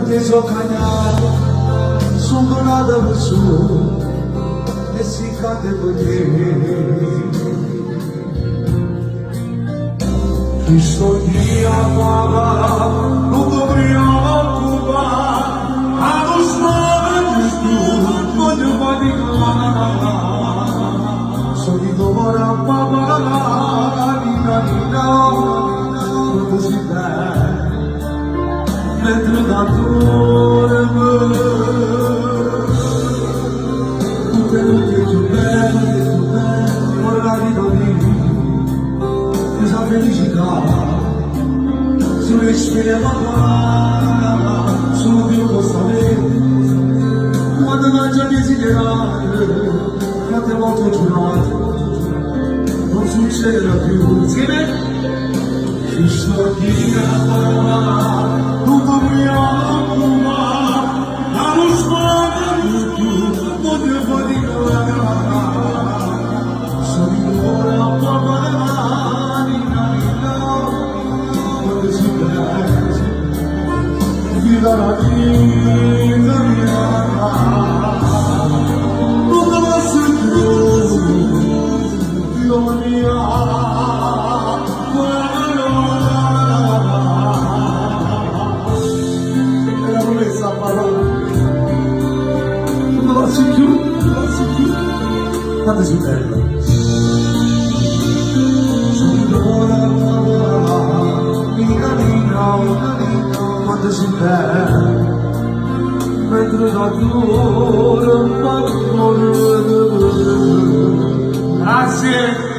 teso kanya sungona da busu esika de bode Cristo dia baba nudo bria kuba ados manos tu pod badi kana soni dora baba nina nina musita dentro da turma tu pelo que tu organi doni esa felicità sulle spine su Dio lo sapere quando non c'è desiderare quante volte ho giurato non succederà più insieme Cristo dia tutto mio la ruspa tu potevo dire sono ora papà Viva la vita mia, tutta la sentito, Dio mia, e la promessa a parola, tutta la sentito, quanto sei bella. Quando si perde mentre la tua grazie